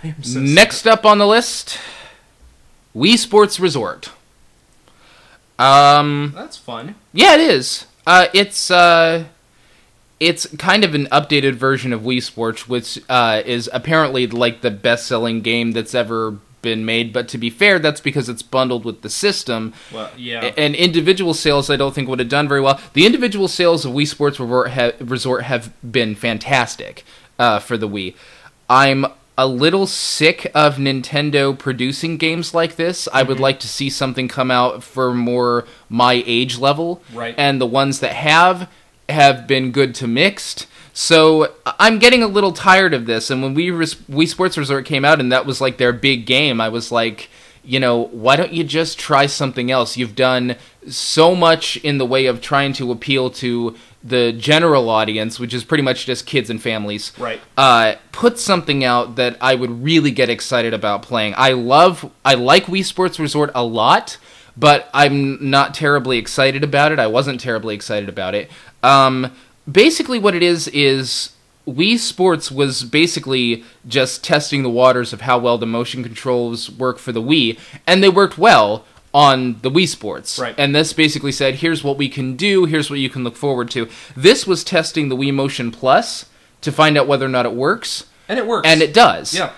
am so Next up on the list, Wii Sports Resort. That's fun. Yeah, it is. It's kind of an updated version of Wii Sports, which is apparently like the best-selling game that's ever been made. But to be fair, that's because it's bundled with the system. Well, yeah. And individual sales, I don't think would have done very well. The individual sales of Wii Sports Resort have been fantastic for the Wii. I'm a little sick of Nintendo producing games like this. I would like to see something come out for more my age level. Right. And the ones that have been good to mixed. So I'm getting a little tired of this. And when Wii Sports Resort came out and that was like their big game, I was like, you know, why don't you just try something else? You've done so much in the way of trying to appeal to the general audience, which is pretty much just kids and families. Right. Put something out that I would really get excited about playing. I like Wii Sports Resort a lot, but I'm not terribly excited about it. I wasn't terribly excited about it. Basically what it is Wii Sports was basically just testing the waters of how well the motion controls work for the Wii, and they worked well on the Wii Sports. Right. And this basically said, here's what we can do, here's what you can look forward to. This was testing the Wii Motion Plus to find out whether or not it works. And it works. And it does. Yeah.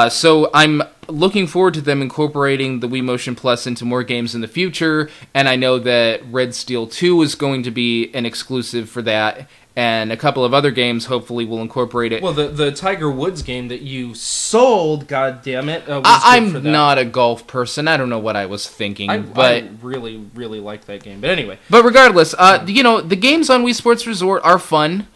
So I'm looking forward to them incorporating the Wii Motion Plus into more games in the future, and I know that Red Steel 2 is going to be an exclusive for that, and a couple of other games hopefully will incorporate it. Well, the Tiger Woods game that you sold, goddammit, was I'm good for that. not a golf person. I don't know what I was thinking, I but really, really like that game. But anyway. But regardless, you know, the games on Wii Sports Resort are fun.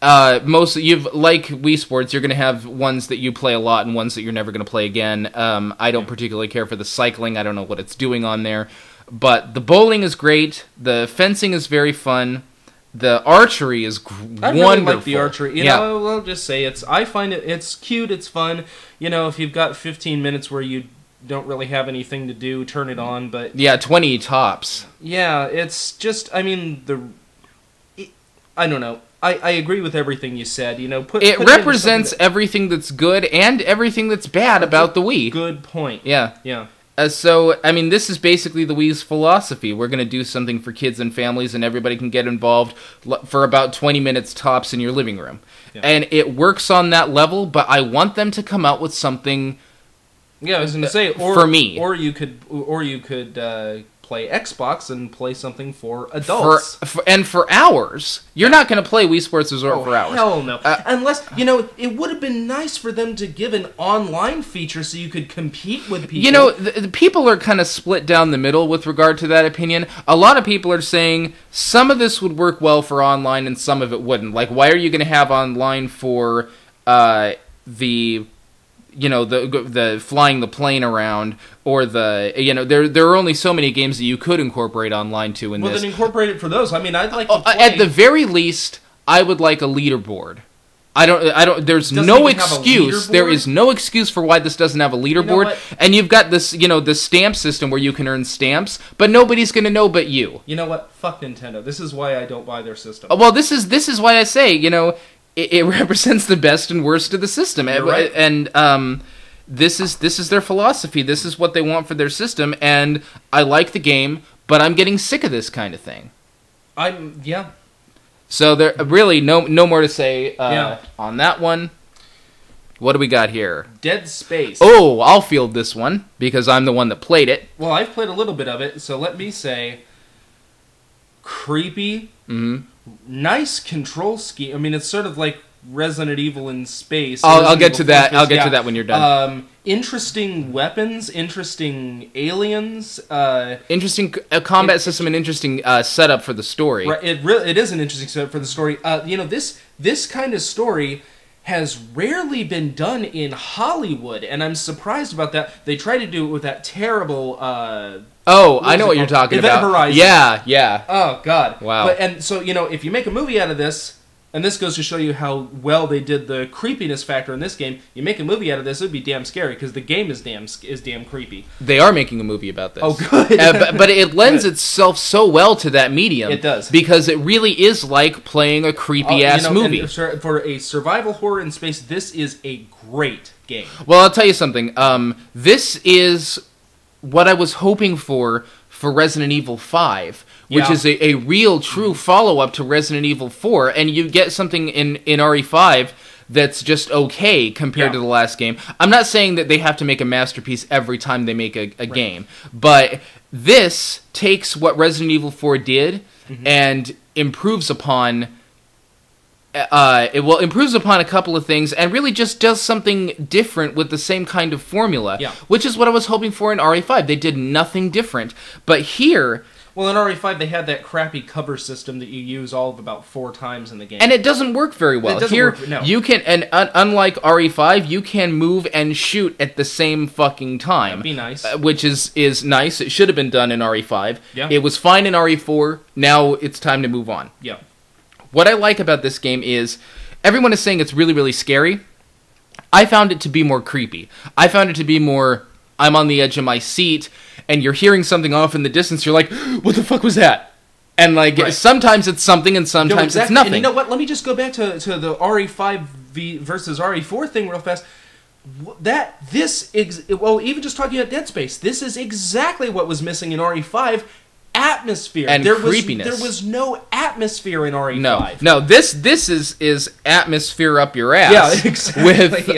Like Wii Sports, you're going to have ones that you play a lot and ones that you're never going to play again. I don't particularly care for the cycling. I don't know what it's doing on there. But the bowling is great. The fencing is very fun. The archery is wonderful. I really like the archery. You know, I'll just say I find it's cute, it's fun. You know, if you've got 15 minutes where you don't really have anything to do, turn it on. But yeah, 20 tops. Yeah, it's just, I mean, I don't know. I agree with everything you said. You know, it represents everything that's good and everything that's bad about the Wii. Good point. Yeah. Yeah. So, I mean, this is basically the Wii's philosophy. We're going to do something for kids and families, and everybody can get involved for about 20 minutes tops in your living room. Yeah. And it works on that level, but I want them to come out with something. Yeah, I was going to say, for me, or you could play Xbox and play something for adults. For hours. You're not going to play Wii Sports Resort for hours. Hell no. Unless, you know, it would have been nice for them to give an online feature so you could compete with people. You know, the people are kind of split down the middle with regard to that opinion. A lot of people are saying some of this would work well for online and some of it wouldn't. Like, why are you going to have online for the flying the plane around, or there are only so many games that you could incorporate online to in this. Well, then incorporate it for those. I mean, I'd like to play. At the very least, I would like a leaderboard. There's no excuse. There is no excuse for why this doesn't have a leaderboard. You know, and you've got this, the stamp system where you can earn stamps, but nobody's going to know but you. You know what? Fuck Nintendo. This is why I don't buy their system. Well, this is why I say, it represents the best and worst of the system. You're right. And this is their philosophy. This is what they want for their system, and I like the game, but I'm getting sick of this kind of thing. Yeah. So there really no more to say on that one. What do we got here? Dead Space. Oh, I'll field this one because I'm the one that played it. Well, I've played a little bit of it, so let me say creepy. Mm-hmm. Nice control scheme. I mean, it's sort of like Resident Evil in space. I'll get to that. I'll get to that when you're done. Interesting weapons, interesting aliens, interesting combat system, and interesting setup for the story. Right, it is an interesting setup for the story. This kind of story has rarely been done in Hollywood, and I'm surprised about that. They tried to do it with that terrible. I know what you're talking about. Event Horizon. Yeah. Oh God. Wow. So if you make a movie out of this, And this goes to show you how well they did the creepiness factor in this game. You make a movie out of this, it would be damn scary, because the game is damn creepy. They are making a movie about this. Oh, good. But it lends itself so well to that medium. It does. Because it really is like playing a creepy-ass movie. And for a survival horror in space, this is a great game. Well, I'll tell you something. This is what I was hoping for Resident Evil 5. Which is a real, true follow-up to Resident Evil 4, and you get something in RE5 that's just okay compared to the last game. I'm not saying that they have to make a masterpiece every time they make a game, but this takes what Resident Evil 4 did and improves upon... improves upon a couple of things and really just does something different with the same kind of formula, which is what I was hoping for in RE5. They did nothing different, but here... Well, in RE5, they had that crappy cover system that you use all of about 4 times in the game. And it doesn't work very well. It doesn't Here, work, no. you can, and unlike RE5, you can move and shoot at the same fucking time. That'd be nice. Which is nice. It should have been done in RE5. Yeah. It was fine in RE4. Now it's time to move on. Yeah. What I like about this game is, everyone is saying it's really, really scary. I found it to be more creepy. I found it to be more, I'm on the edge of my seat, and you're hearing something off in the distance, you're like, what the fuck was that? And, like, sometimes it's something, and sometimes it's nothing. And you know what? Let me just go back to the RE5 versus RE4 thing real fast. Even just talking about Dead Space, this is exactly what was missing in RE5. Atmosphere. And creepiness. There was no atmosphere in RE5. No, this is atmosphere up your ass. Yeah, exactly. With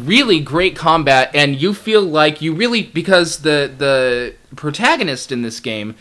really great combat, and you feel like you really, because the protagonist in this game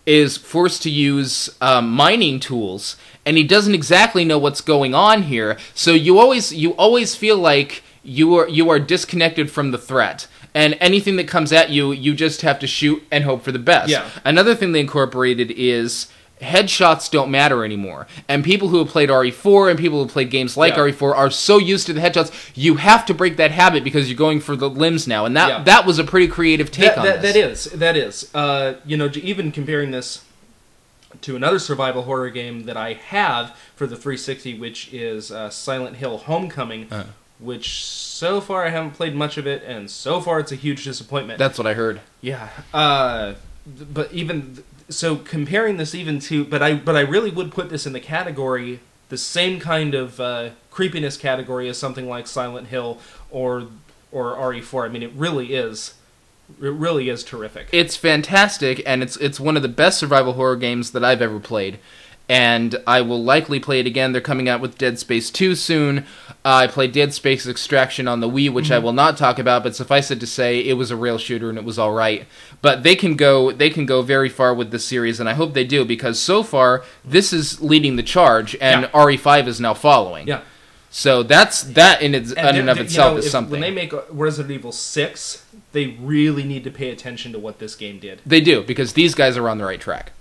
is forced to use mining tools, and he doesn't exactly know what's going on here. So you always feel like you are disconnected from the threat. And anything that comes at you, you just have to shoot and hope for the best. Yeah. Another thing they incorporated is headshots don't matter anymore. And people who have played RE4 and people who have played games like RE4 are so used to the headshots, you have to break that habit because you're going for the limbs now. And that was a pretty creative take on this. That is. Even comparing this to another survival horror game that I have for the 360, which is Silent Hill Homecoming, which so far I haven't played much of it, and so far it's a huge disappointment. That's what I heard. Yeah. But even so, comparing this even to, but I really would put this in the category, the same kind of creepiness category as something like Silent Hill or RE4. I mean, it really is terrific. It's fantastic, and it's one of the best survival horror games that I've ever played. And I will likely play it again. They're coming out with Dead Space 2 soon. I played Dead Space Extraction on the Wii, which I will not talk about, but suffice it to say, it was a rail shooter and it was alright. But they can go very far with this series, and I hope they do, because so far, this is leading the charge, and RE5 is now following. Yeah. So that in and of itself is something. When they make Resident Evil 6, they really need to pay attention to what this game did. They do, because these guys are on the right track.